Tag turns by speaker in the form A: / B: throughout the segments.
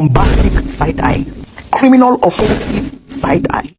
A: bombastic side-eye, criminal offensive side-eye.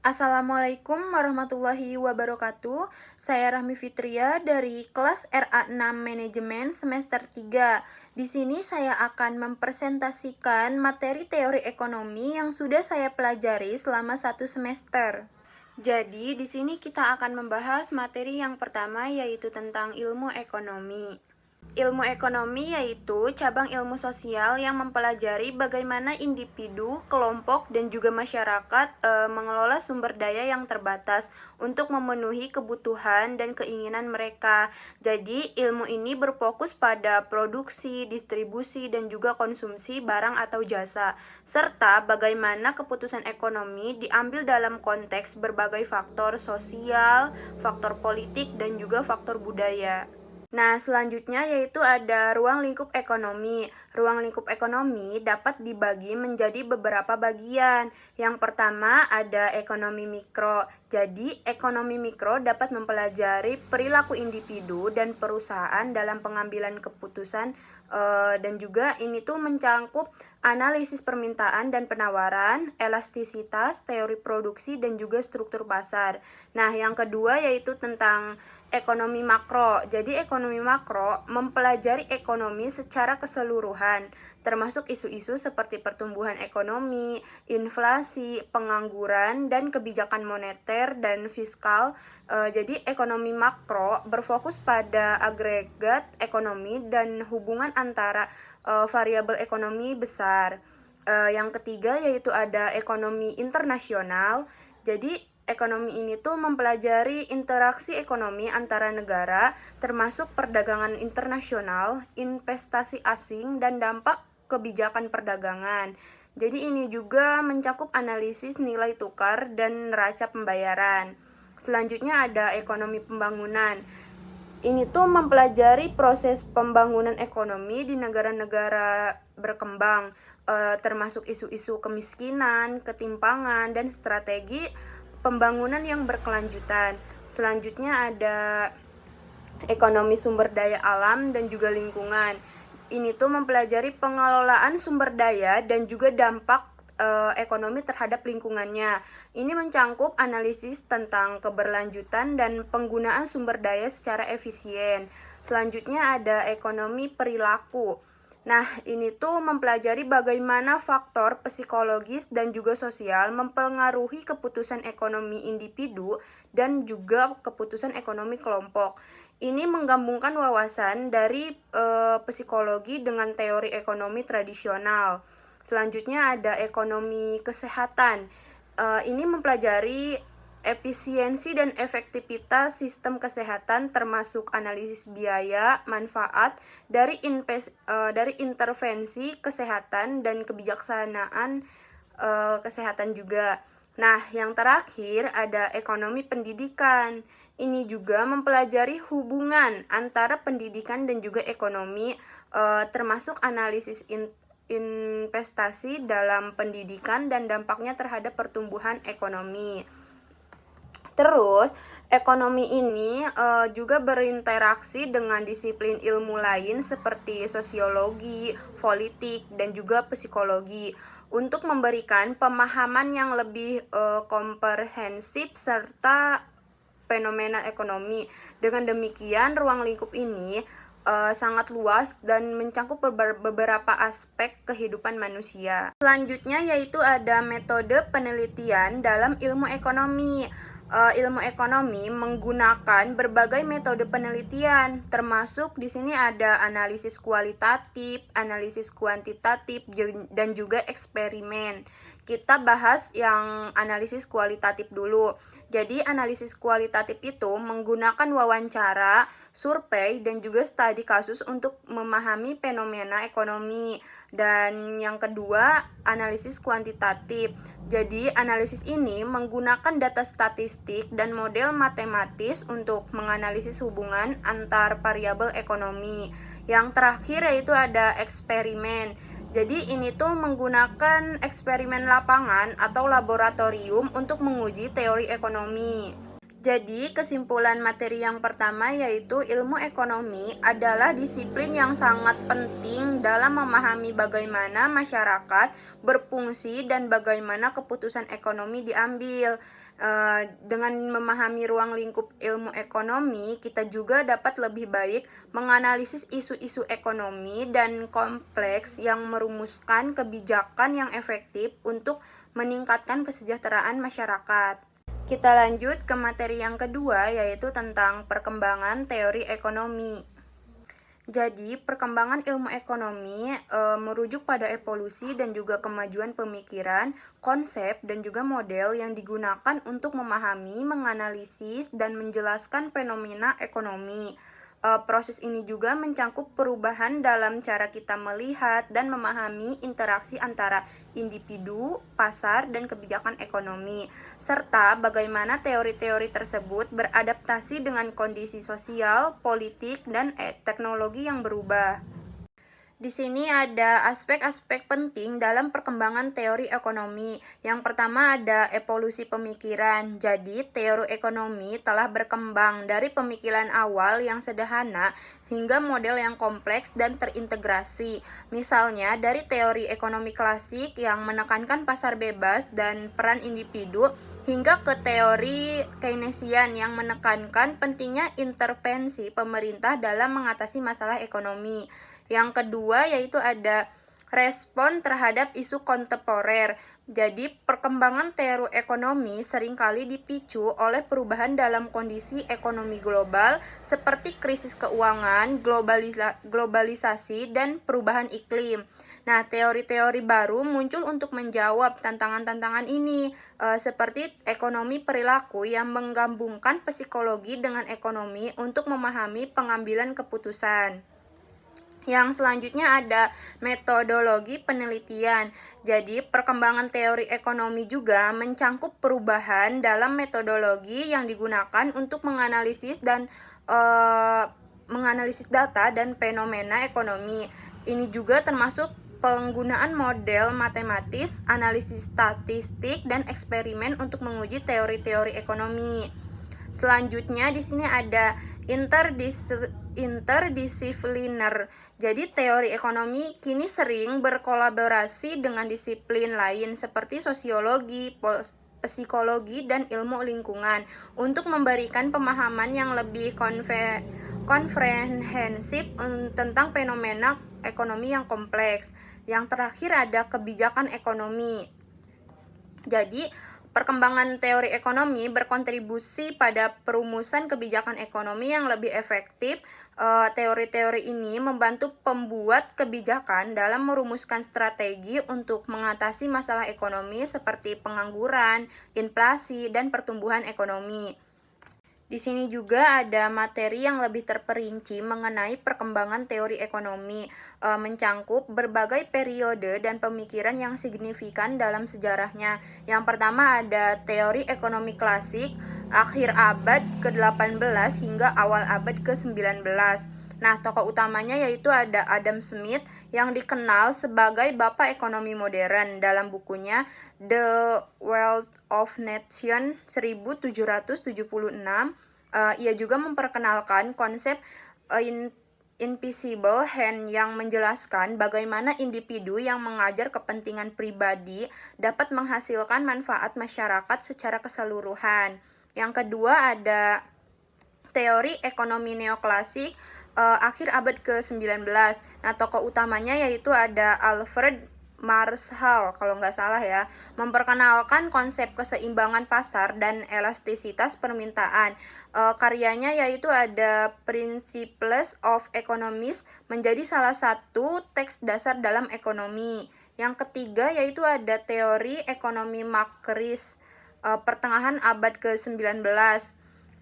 B: Assalamualaikum warahmatullahi wabarakatuh. Saya Rahmi Fitria dari kelas RA6 Manajemen semester 3. Di sini saya akan mempresentasikan materi teori ekonomi yang sudah saya pelajari selama 1 semester. Jadi, di sini kita akan membahas materi yang pertama, yaitu tentang ilmu ekonomi. Ilmu ekonomi yaitu cabang ilmu sosial yang mempelajari bagaimana individu, kelompok, dan juga masyarakat mengelola sumber daya yang terbatas untuk memenuhi kebutuhan dan keinginan mereka. Jadi, ilmu ini berfokus pada produksi, distribusi, dan juga konsumsi barang atau jasa, serta bagaimana keputusan ekonomi diambil dalam konteks berbagai faktor sosial, faktor politik, dan juga faktor budaya. Nah, selanjutnya yaitu ada ruang lingkup ekonomi. Ruang lingkup ekonomi dapat dibagi menjadi beberapa bagian. Yang pertama ada ekonomi mikro. Jadi, ekonomi mikro dapat mempelajari perilaku individu dan perusahaan dalam pengambilan keputusan dan juga ini tuh mencangkup analisis permintaan dan penawaran, elastisitas, teori produksi, dan juga struktur pasar. Nah, yang kedua yaitu tentang ekonomi makro. Jadi ekonomi makro mempelajari ekonomi secara keseluruhan, termasuk isu-isu seperti pertumbuhan ekonomi, inflasi, pengangguran, dan kebijakan moneter dan fiskal. Jadi ekonomi makro berfokus pada agregat ekonomi dan hubungan antara variabel ekonomi besar. Yang ketiga yaitu ada ekonomi internasional. Jadi ekonomi ini tuh mempelajari interaksi ekonomi antara negara, termasuk perdagangan internasional, investasi asing, dan dampak kebijakan perdagangan. Jadi ini juga mencakup analisis nilai tukar dan neraca pembayaran. Selanjutnya ada ekonomi pembangunan. Ini tuh mempelajari proses pembangunan ekonomi di negara-negara berkembang, termasuk isu-isu kemiskinan, ketimpangan, dan strategi pembangunan yang berkelanjutan. Selanjutnya ada ekonomi sumber daya alam dan juga lingkungan. Ini tuh mempelajari pengelolaan sumber daya dan juga dampak ekonomi terhadap lingkungannya. Ini mencangkup analisis tentang keberlanjutan dan penggunaan sumber daya secara efisien. Selanjutnya ada ekonomi perilaku. Nah, ini tuh mempelajari bagaimana faktor psikologis dan juga sosial mempengaruhi keputusan ekonomi individu dan juga keputusan ekonomi kelompok. Ini menggabungkan wawasan dari psikologi dengan teori ekonomi tradisional. Selanjutnya ada ekonomi kesehatan. Ini mempelajari efisiensi dan efektivitas sistem kesehatan termasuk analisis biaya, manfaat dari intervensi kesehatan dan kebijaksanaan kesehatan juga. Nah, yang terakhir ada ekonomi pendidikan. Ini juga mempelajari hubungan antara pendidikan dan juga ekonomi termasuk analisis investasi dalam pendidikan dan dampaknya terhadap pertumbuhan ekonomi. Terus, ekonomi ini juga berinteraksi dengan disiplin ilmu lain seperti sosiologi, politik, dan juga psikologi untuk memberikan pemahaman yang lebih komprehensif serta fenomena ekonomi. Dengan demikian, ruang lingkup ini sangat luas dan mencangkup beberapa aspek kehidupan manusia. Selanjutnya yaitu ada metode penelitian dalam ilmu ekonomi. Ilmu ekonomi menggunakan berbagai metode penelitian, termasuk di sini ada analisis kualitatif, analisis kuantitatif, dan juga eksperimen. Kita bahas yang analisis kualitatif dulu. Jadi analisis kualitatif itu menggunakan wawancara, survei, dan juga studi kasus untuk memahami fenomena ekonomi. Dan yang kedua, analisis kuantitatif. Jadi analisis ini menggunakan data statistik dan model matematis untuk menganalisis hubungan antar variabel ekonomi. Yang terakhir yaitu ada eksperimen. Jadi ini tuh menggunakan eksperimen lapangan atau laboratorium untuk menguji teori ekonomi. Jadi kesimpulan materi yang pertama yaitu ilmu ekonomi adalah disiplin yang sangat penting dalam memahami bagaimana masyarakat berfungsi dan bagaimana keputusan ekonomi diambil. Dengan memahami ruang lingkup ilmu ekonomi, kita juga dapat lebih baik menganalisis isu-isu ekonomi dan kompleks yang merumuskan kebijakan yang efektif untuk meningkatkan kesejahteraan masyarakat. Kita lanjut ke materi yang kedua, yaitu tentang perkembangan teori ekonomi. Jadi, perkembangan ilmu ekonomi merujuk pada evolusi dan juga kemajuan pemikiran, konsep, dan juga model yang digunakan untuk memahami, menganalisis, dan menjelaskan fenomena ekonomi. Proses ini juga mencakup perubahan dalam cara kita melihat dan memahami interaksi antara individu, pasar, dan kebijakan ekonomi, serta bagaimana teori-teori tersebut beradaptasi dengan kondisi sosial, politik, dan teknologi yang berubah. Di sini ada aspek-aspek penting dalam perkembangan teori ekonomi. Yang pertama ada evolusi pemikiran. Jadi, teori ekonomi telah berkembang dari pemikiran awal yang sederhana hingga model yang kompleks dan terintegrasi. Misalnya, dari teori ekonomi klasik yang menekankan pasar bebas dan peran individu, hingga ke teori Keynesian yang menekankan pentingnya intervensi pemerintah dalam mengatasi masalah ekonomi. Yang kedua yaitu ada respon terhadap isu kontemporer. Jadi perkembangan teori ekonomi seringkali dipicu oleh perubahan dalam kondisi ekonomi global seperti krisis keuangan, globalisasi, dan perubahan iklim. Nah, teori-teori baru muncul untuk menjawab tantangan-tantangan ini, seperti ekonomi perilaku yang menggabungkan psikologi dengan ekonomi untuk memahami pengambilan keputusan. Yang selanjutnya ada metodologi penelitian. Jadi, perkembangan teori ekonomi juga mencakup perubahan dalam metodologi yang digunakan untuk menganalisis data dan fenomena ekonomi. Ini juga termasuk penggunaan model matematis, analisis statistik, dan eksperimen untuk menguji teori-teori ekonomi. Selanjutnya di sini ada interdisipliner. Jadi teori ekonomi kini sering berkolaborasi dengan disiplin lain seperti sosiologi, psikologi, dan ilmu lingkungan untuk memberikan pemahaman yang lebih komprehensif tentang fenomena ekonomi yang kompleks. Yang terakhir ada kebijakan ekonomi. Jadi, perkembangan teori ekonomi berkontribusi pada perumusan kebijakan ekonomi yang lebih efektif. Teori-teori ini membantu pembuat kebijakan dalam merumuskan strategi untuk mengatasi masalah ekonomi seperti pengangguran, inflasi, dan pertumbuhan ekonomi. Di sini juga ada materi yang lebih terperinci mengenai perkembangan teori ekonomi, mencakup berbagai periode dan pemikiran yang signifikan dalam sejarahnya. Yang pertama ada teori ekonomi klasik, akhir abad ke-18 hingga awal abad ke-19. Nah, tokoh utamanya yaitu ada Adam Smith yang dikenal sebagai Bapak Ekonomi Modern dalam bukunya The Wealth of Nations 1776. Ia juga memperkenalkan konsep invisible hand yang menjelaskan bagaimana individu yang mengajar kepentingan pribadi dapat menghasilkan manfaat masyarakat secara keseluruhan. Yang kedua ada teori ekonomi neoklasik akhir abad ke-19. Nah, tokoh utamanya yaitu ada Alfred Marshall, kalau nggak salah ya, memperkenalkan konsep keseimbangan pasar dan elastisitas permintaan. Karyanya yaitu ada Principles of Economics, menjadi salah satu teks dasar dalam ekonomi. Yang ketiga yaitu ada teori ekonomi Marxist. pertengahan abad ke-19.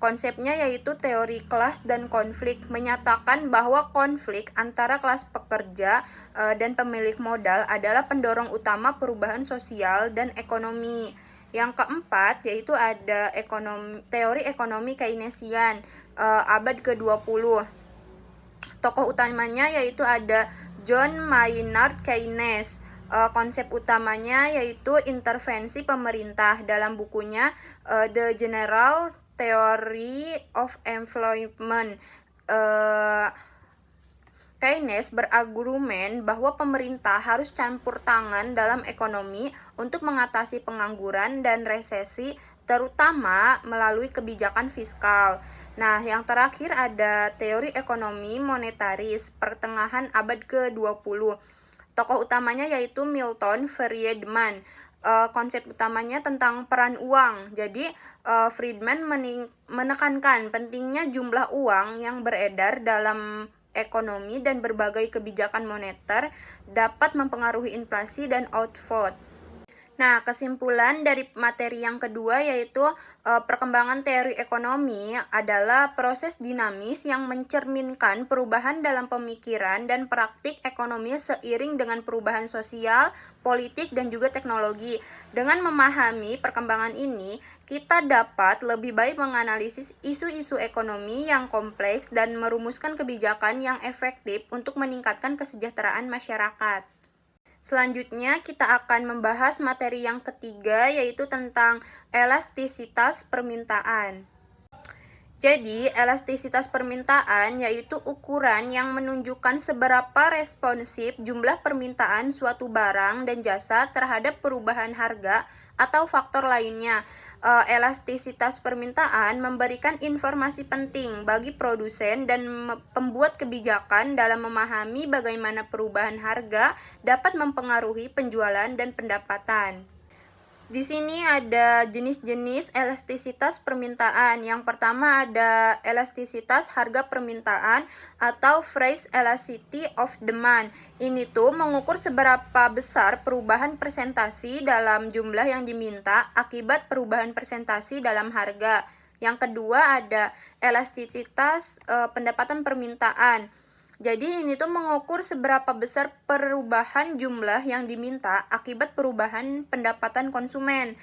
B: Konsepnya yaitu teori kelas dan konflik, menyatakan bahwa konflik antara kelas pekerja dan pemilik modal adalah pendorong utama perubahan sosial dan ekonomi. Yang keempat yaitu ada teori ekonomi Keynesian abad ke-20. Tokoh utamanya yaitu ada John Maynard Keynes. Konsep utamanya yaitu intervensi pemerintah dalam bukunya The General Theory of Employment. Keynes berargumen bahwa pemerintah harus campur tangan dalam ekonomi untuk mengatasi pengangguran dan resesi, terutama melalui kebijakan fiskal. Nah, yang terakhir ada teori ekonomi monetaris pertengahan abad ke-20. Tokoh utamanya yaitu Milton Friedman. Konsep utamanya tentang peran uang. Jadi, Friedman menekankan pentingnya jumlah uang yang beredar dalam ekonomi dan berbagai kebijakan moneter dapat mempengaruhi inflasi dan output. Nah, kesimpulan dari materi yang kedua yaitu perkembangan teori ekonomi adalah proses dinamis yang mencerminkan perubahan dalam pemikiran dan praktik ekonomi seiring dengan perubahan sosial, politik, dan juga teknologi. Dengan memahami perkembangan ini, kita dapat lebih baik menganalisis isu-isu ekonomi yang kompleks dan merumuskan kebijakan yang efektif untuk meningkatkan kesejahteraan masyarakat. Selanjutnya kita akan membahas materi yang ketiga yaitu tentang elastisitas permintaan. Jadi, elastisitas permintaan yaitu ukuran yang menunjukkan seberapa responsif jumlah permintaan suatu barang dan jasa terhadap perubahan harga atau faktor lainnya. Elastisitas permintaan memberikan informasi penting bagi produsen dan pembuat kebijakan dalam memahami bagaimana perubahan harga dapat mempengaruhi penjualan dan pendapatan. Di sini ada jenis-jenis elastisitas permintaan. Yang pertama ada elastisitas harga permintaan atau price elasticity of demand. Ini tuh mengukur seberapa besar perubahan persentasi dalam jumlah yang diminta akibat perubahan persentasi dalam harga. Yang kedua ada elastisitas pendapatan permintaan. Jadi ini tuh mengukur seberapa besar perubahan jumlah yang diminta akibat perubahan pendapatan konsumen.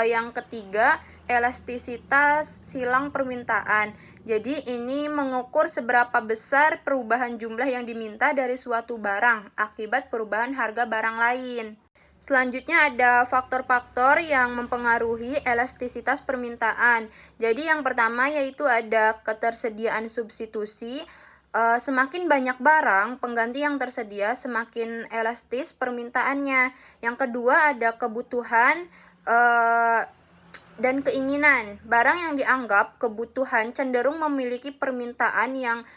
B: Yang ketiga, elastisitas silang permintaan. Jadi ini mengukur seberapa besar perubahan jumlah yang diminta dari suatu barang akibat perubahan harga barang lain. Selanjutnya ada faktor-faktor yang mempengaruhi elastisitas permintaan. Jadi yang pertama yaitu ada ketersediaan substitusi. Semakin banyak barang pengganti yang tersedia, semakin elastis permintaannya. Yang kedua ada kebutuhan dan keinginan. Barang yang dianggap kebutuhan cenderung memiliki permintaan yang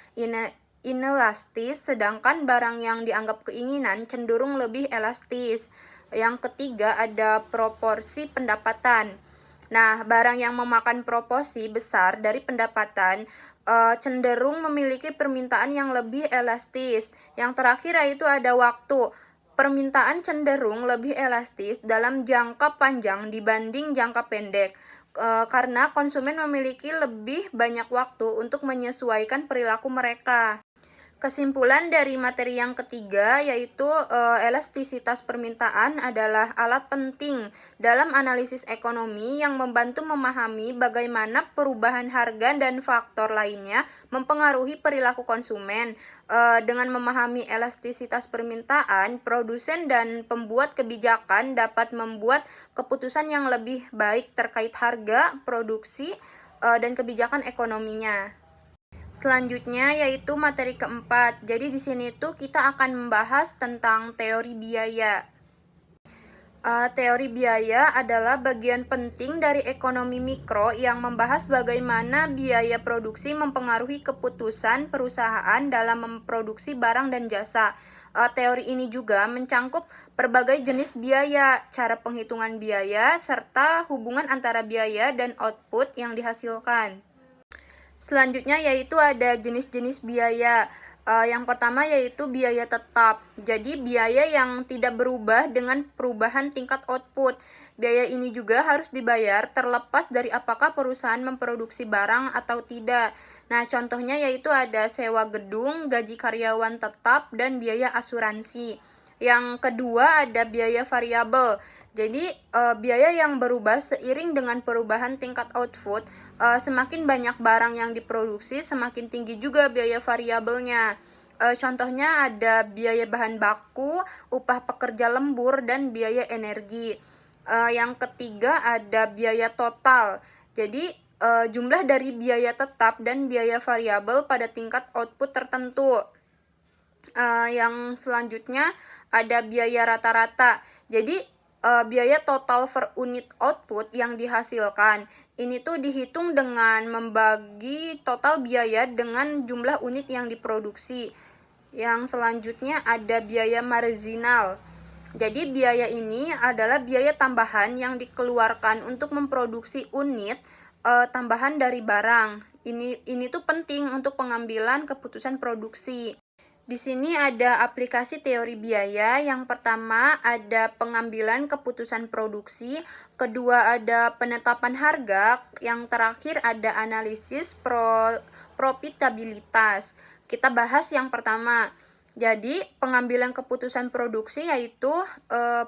B: inelastis, sedangkan barang yang dianggap keinginan cenderung lebih elastis. Yang ketiga ada proporsi pendapatan. Nah, barang yang memakan proporsi besar dari pendapatan cenderung memiliki permintaan yang lebih elastis. Yang terakhir yaitu ada waktu. Permintaan cenderung lebih elastis dalam jangka panjang dibanding jangka pendek. Karena konsumen memiliki lebih banyak waktu untuk menyesuaikan perilaku mereka. Kesimpulan dari materi yang ketiga yaitu elastisitas permintaan adalah alat penting dalam analisis ekonomi yang membantu memahami bagaimana perubahan harga dan faktor lainnya mempengaruhi perilaku konsumen. Dengan memahami elastisitas permintaan, produsen dan pembuat kebijakan dapat membuat keputusan yang lebih baik terkait harga, produksi, dan kebijakan ekonominya. Selanjutnya yaitu materi keempat. Jadi di sini tuh kita akan membahas tentang teori biaya. Teori biaya adalah bagian penting dari ekonomi mikro yang membahas bagaimana biaya produksi mempengaruhi keputusan perusahaan dalam memproduksi barang dan jasa. Teori ini juga mencangkup berbagai jenis biaya, cara penghitungan biaya, serta hubungan antara biaya dan output yang dihasilkan. Selanjutnya yaitu ada jenis-jenis biaya. Yang pertama yaitu biaya tetap. Jadi biaya yang tidak berubah dengan perubahan tingkat output. Biaya ini juga harus dibayar terlepas dari apakah perusahaan memproduksi barang atau tidak. Nah, contohnya yaitu ada sewa gedung, gaji karyawan tetap, dan biaya asuransi. Yang kedua ada biaya variabel. Jadi, biaya yang berubah seiring dengan perubahan tingkat output. Semakin banyak barang yang diproduksi, semakin tinggi juga biaya variabelnya. Contohnya ada biaya bahan baku, upah pekerja lembur, dan biaya energi. Yang ketiga ada biaya total. Jadi, jumlah dari biaya tetap dan biaya variabel pada tingkat output tertentu. Yang selanjutnya ada biaya rata-rata. Jadi, biaya total per unit output yang dihasilkan. Ini tuh dihitung dengan membagi total biaya dengan jumlah unit yang diproduksi. Yang selanjutnya ada biaya marginal. Jadi biaya ini adalah biaya tambahan yang dikeluarkan untuk memproduksi unit tambahan dari barang. Ini tuh penting untuk pengambilan keputusan produksi. Di sini ada aplikasi teori biaya. Yang pertama ada pengambilan keputusan produksi, kedua ada penetapan harga, yang terakhir ada analisis profitabilitas. Kita bahas yang pertama. Jadi, pengambilan keputusan produksi yaitu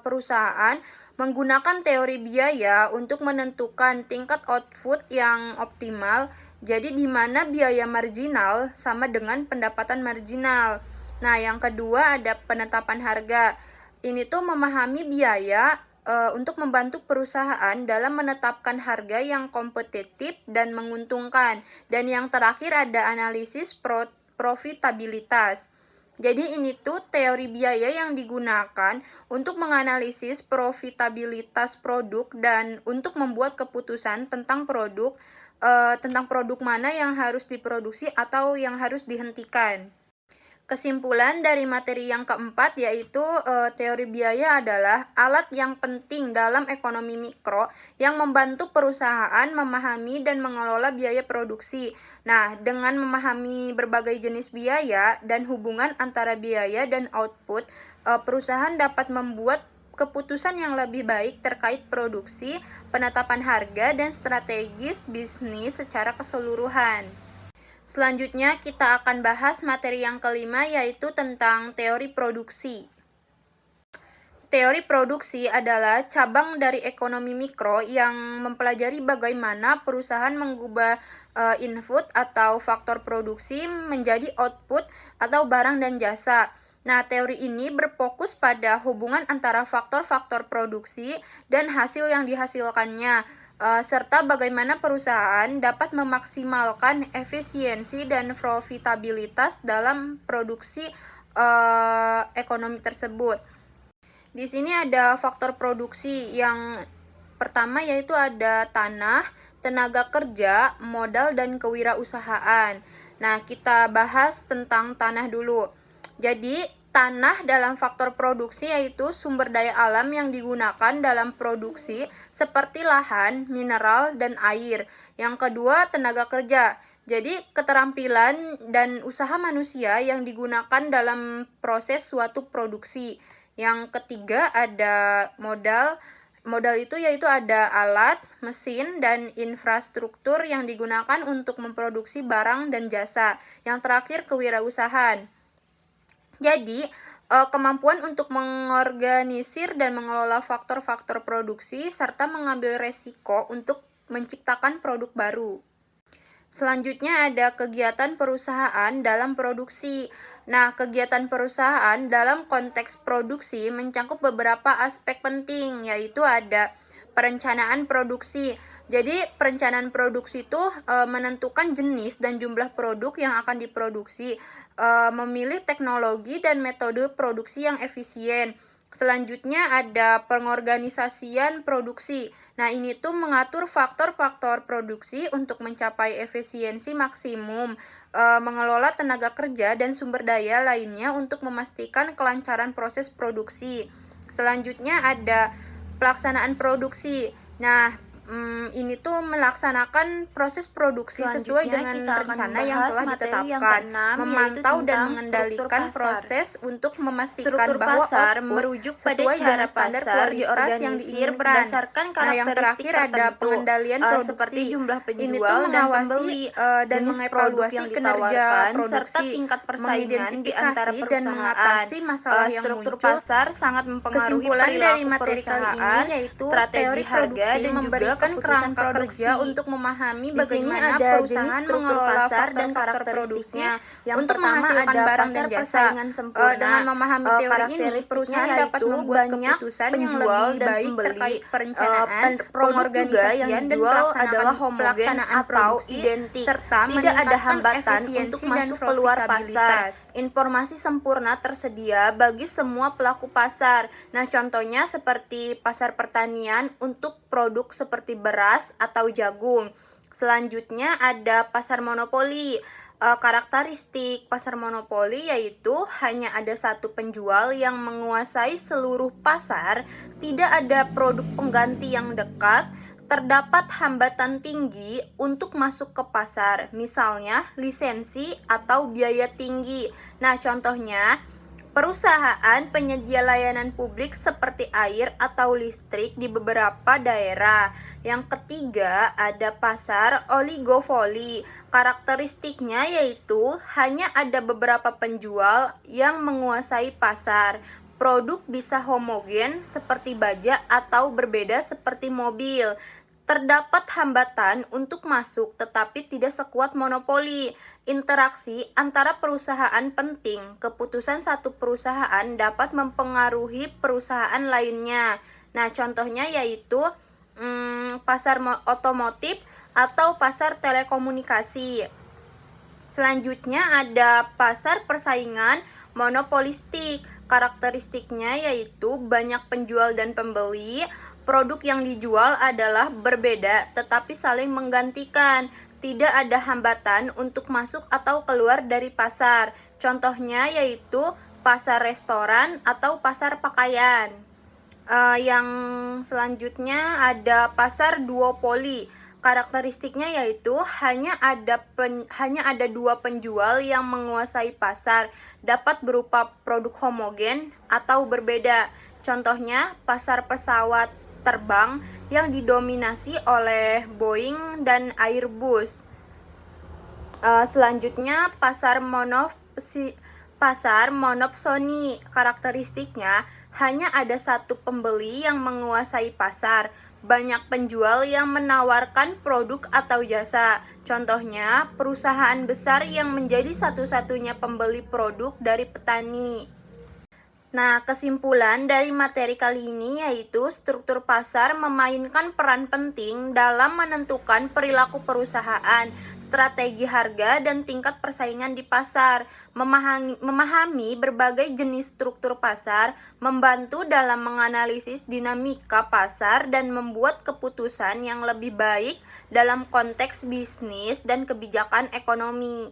B: perusahaan menggunakan teori biaya untuk menentukan tingkat output yang optimal. Jadi, di mana biaya marginal sama dengan pendapatan marginal. Nah, yang kedua ada penetapan harga. Ini tuh memahami biaya untuk membantu perusahaan dalam menetapkan harga yang kompetitif dan menguntungkan. Dan yang terakhir ada analisis profitabilitas. Jadi ini tuh teori biaya yang digunakan untuk menganalisis profitabilitas produk dan untuk membuat keputusan tentang produk mana yang harus diproduksi atau yang harus dihentikan. Kesimpulan dari materi yang keempat yaitu teori biaya adalah alat yang penting dalam ekonomi mikro yang membantu perusahaan memahami dan mengelola biaya produksi. Nah, dengan memahami berbagai jenis biaya dan hubungan antara biaya dan output, perusahaan dapat membuat keputusan yang lebih baik terkait produksi, penetapan harga, dan strategis bisnis secara keseluruhan. Selanjutnya kita akan bahas materi yang kelima yaitu tentang teori produksi. Teori produksi adalah cabang dari ekonomi mikro yang mempelajari bagaimana perusahaan mengubah input atau faktor produksi menjadi output atau barang dan jasa. Nah, teori ini berfokus pada hubungan antara faktor-faktor produksi dan hasil yang dihasilkannya, serta bagaimana perusahaan dapat memaksimalkan efisiensi dan profitabilitas dalam produksi ekonomi tersebut. Di sini ada faktor produksi. Yang pertama yaitu ada tanah, tenaga kerja, modal, dan kewirausahaan. Nah, kita bahas tentang tanah dulu. Jadi, tanah dalam faktor produksi yaitu sumber daya alam yang digunakan dalam produksi seperti lahan, mineral, dan air. Yang kedua, tenaga kerja. Jadi, keterampilan dan usaha manusia yang digunakan dalam proses suatu produksi. Yang ketiga, ada modal. Modal itu yaitu ada alat, mesin, dan infrastruktur yang digunakan untuk memproduksi barang dan jasa. Yang terakhir, kewirausahaan. Jadi, kemampuan untuk mengorganisir dan mengelola faktor-faktor produksi serta mengambil resiko untuk menciptakan produk baru. Selanjutnya ada kegiatan perusahaan dalam produksi. Nah, kegiatan perusahaan dalam konteks produksi mencakup beberapa aspek penting, yaitu ada perencanaan produksi. Jadi, perencanaan produksi itu menentukan jenis dan jumlah produk yang akan diproduksi, memilih teknologi dan metode produksi yang efisien. Selanjutnya ada pengorganisasian produksi. Nah, ini tuh mengatur faktor-faktor produksi untuk mencapai efisiensi maksimum, mengelola tenaga kerja dan sumber daya lainnya untuk memastikan kelancaran proses produksi. Selanjutnya ada pelaksanaan produksi. Nah, ini tuh melaksanakan proses produksi sesuai dengan rencana yang telah ditetapkan, memantau dan mengendalikan proses untuk memastikan bahwa
C: pasar
B: output
C: merujuk pada
B: sesuai
C: cara
B: dengan standar
C: pasar
B: kualitas yang
C: diorganisir
B: diinginkan.
C: berdasarkan
B: Nah, yang
C: karakteristik
B: terakhir ada
C: tertentu,
B: pengendalian produksi,
C: seperti jumlah
B: ini
C: penjual
B: tuh
C: dan
B: mengawasi
C: pembeli,
B: dan
C: jenis produk
B: mengevaluasi
C: yang
B: kinerja
C: ditawarkan,
B: produksi,
C: serta tingkat persaingan di antara
B: mengidentifikasi dan
C: perusahaan.
B: mengatasi masalah yang
C: Struktur
B: muncul.
C: pasar sangat mempengaruhi
B: Kesimpulan dari
C: perilaku
B: materi kali ini
C: perusahaan,
B: yaitu
C: strategi
B: teori
C: harga,
B: produksi
C: dan juga
B: memberikan
C: keputusan
B: kerangka
C: produksi.
B: kerja untuk memahami
C: Di sini
B: bagaimana
C: ada
B: perusahaan
C: jenis struktur
B: mengelola
C: pasar dan
B: faktor-faktor
C: karakteristiknya.
B: produksinya
C: Yang
B: untuk
C: pertama
B: menghasilkan
C: ada
B: barang
C: pasar
B: dan jasa.
C: persaingan sempurna.
B: Dengan memahami teori ini,
C: Karakteristiknya
B: perusahaan dapat
C: yaitu
B: membuat
C: banyak
B: keputusan yang
C: penjual
B: lebih
C: dan
B: baik
C: pembeli.
B: terkait perencanaan,
C: Produk juga yang
B: pengorganisasian, dan
C: dijual adalah homogen
B: pelaksanaan
C: atau
B: produksi,
C: identik.
B: serta
C: Tidak ada
B: meningkatkan
C: hambatan untuk
B: efisiensi dan
C: masuk keluar pasar.
B: profitabilitas.
C: Informasi sempurna tersedia bagi semua pelaku pasar. Nah, contohnya seperti pasar pertanian untuk produk seperti beras atau jagung. Selanjutnya ada pasar monopoli. Karakteristik pasar monopoli yaitu hanya ada satu penjual yang menguasai seluruh pasar, tidak ada produk pengganti yang dekat, terdapat hambatan tinggi untuk masuk ke pasar, misalnya lisensi atau biaya tinggi. Nah, contohnya perusahaan penyedia layanan publik seperti air atau listrik di beberapa daerah. Yang ketiga ada pasar oligopoli. Karakteristiknya yaitu hanya ada beberapa penjual yang menguasai pasar. Produk bisa homogen seperti baja atau berbeda seperti mobil. Terdapat hambatan untuk masuk tetapi tidak sekuat monopoli. Interaksi antara perusahaan penting. Keputusan satu perusahaan dapat mempengaruhi perusahaan lainnya. Nah, contohnya yaitu pasar otomotif atau pasar telekomunikasi. Selanjutnya ada pasar persaingan monopolistik. Karakteristiknya yaitu banyak penjual dan pembeli. Produk yang dijual adalah berbeda tetapi saling menggantikan. Tidak ada hambatan untuk masuk atau keluar dari pasar. Contohnya yaitu pasar restoran atau pasar pakaian. Yang selanjutnya ada pasar duopoli. Karakteristiknya yaitu hanya ada dua penjual yang menguasai pasar, dapat berupa produk homogen atau berbeda. Contohnya pasar pesawat terbang yang didominasi oleh Boeing dan Airbus. Selanjutnya pasar monopsoni. Karakteristiknya hanya ada satu pembeli yang menguasai pasar, banyak penjual yang menawarkan produk atau jasa. Contohnya perusahaan besar yang menjadi satu-satunya pembeli produk dari petani. Nah, kesimpulan dari materi kali ini yaitu struktur pasar memainkan peran penting dalam menentukan perilaku perusahaan, strategi harga, dan tingkat persaingan di pasar. Memahami berbagai jenis struktur pasar membantu dalam menganalisis dinamika pasar dan membuat keputusan yang lebih baik dalam konteks bisnis dan kebijakan ekonomi.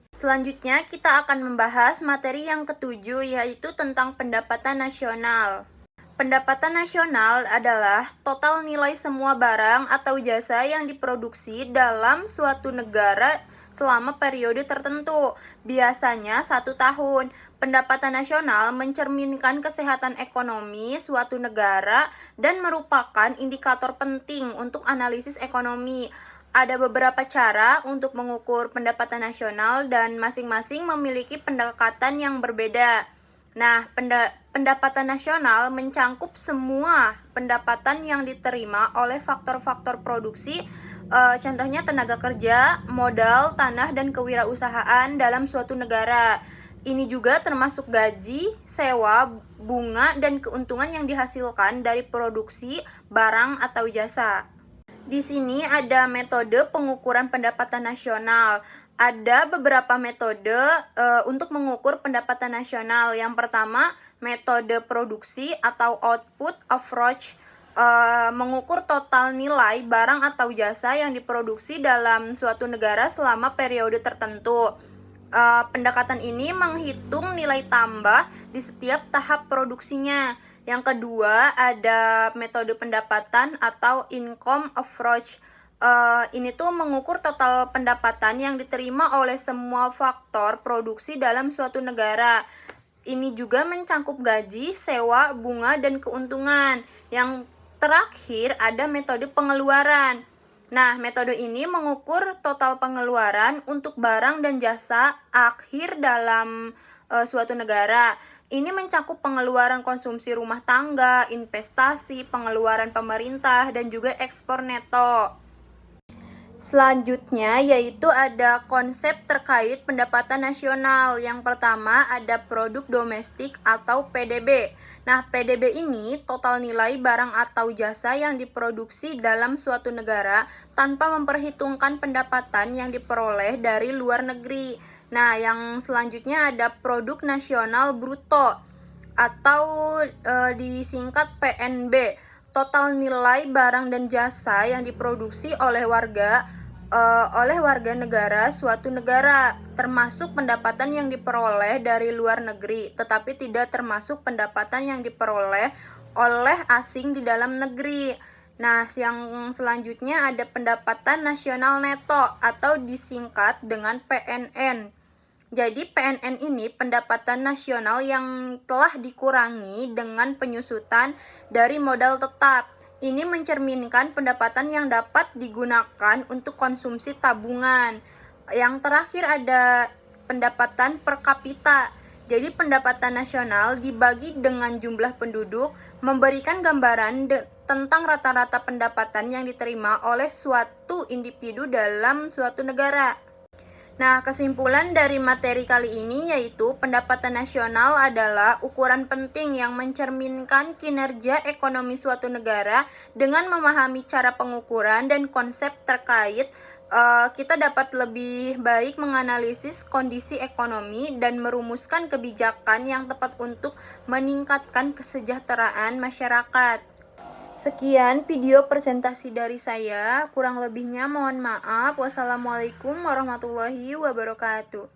C: Selanjutnya kita akan membahas materi yang ketujuh yaitu tentang pendapatan nasional. Pendapatan nasional adalah total nilai semua barang atau jasa yang diproduksi dalam suatu negara selama periode tertentu, biasanya 1 tahun. Pendapatan nasional mencerminkan kesehatan ekonomi suatu negara dan merupakan indikator penting untuk analisis ekonomi. Ada beberapa cara untuk mengukur pendapatan nasional dan masing-masing memiliki pendekatan yang berbeda. Nah, pendapatan nasional mencangkup semua pendapatan yang diterima oleh faktor-faktor produksi, contohnya tenaga kerja, modal, tanah, dan kewirausahaan dalam suatu negara. Ini juga termasuk gaji, sewa, bunga, dan keuntungan yang dihasilkan dari produksi barang atau jasa. Di sini ada metode pengukuran pendapatan nasional. Ada beberapa metode untuk mengukur pendapatan nasional. Yang pertama, metode produksi atau output approach, mengukur total nilai barang atau jasa yang diproduksi dalam suatu negara selama periode tertentu. Pendekatan ini menghitung nilai tambah di setiap tahap produksinya. Yang kedua ada metode pendapatan atau income approach. Ini tuh mengukur total pendapatan yang diterima oleh semua faktor produksi dalam suatu negara. Ini juga mencangkup gaji, sewa, bunga, dan keuntungan. Yang terakhir ada metode pengeluaran. Nah, metode ini mengukur total pengeluaran untuk barang dan jasa akhir dalam suatu negara. Ini mencakup pengeluaran konsumsi rumah tangga, investasi, pengeluaran pemerintah, dan juga ekspor neto. Selanjutnya yaitu ada konsep terkait pendapatan nasional. Yang pertama ada produk domestik atau PDB. Nah, PDB ini total nilai barang atau jasa yang diproduksi dalam suatu negara tanpa memperhitungkan pendapatan yang diperoleh dari luar negeri. Nah, yang selanjutnya ada produk nasional bruto atau disingkat PNB. Total nilai barang dan jasa yang diproduksi oleh warga negara suatu negara, termasuk pendapatan yang diperoleh dari luar negeri, tetapi tidak termasuk pendapatan yang diperoleh oleh asing di dalam negeri. Nah, yang selanjutnya ada pendapatan nasional neto atau disingkat dengan PNN. Jadi PNN ini pendapatan nasional yang telah dikurangi dengan penyusutan dari modal tetap. Ini mencerminkan pendapatan yang dapat digunakan untuk konsumsi tabungan. Yang terakhir ada pendapatan per kapita. Jadi pendapatan nasional dibagi dengan jumlah penduduk, memberikan gambaran tentang rata-rata pendapatan yang diterima oleh suatu individu dalam suatu negara. Nah, kesimpulan dari materi kali ini yaitu pendapatan nasional adalah ukuran penting yang mencerminkan kinerja ekonomi suatu negara. Dengan memahami cara pengukuran dan konsep terkait, kita dapat lebih baik menganalisis kondisi ekonomi dan merumuskan kebijakan yang tepat untuk meningkatkan kesejahteraan masyarakat. Sekian video presentasi dari saya, kurang lebihnya mohon maaf. Wassalamualaikum warahmatullahi wabarakatuh.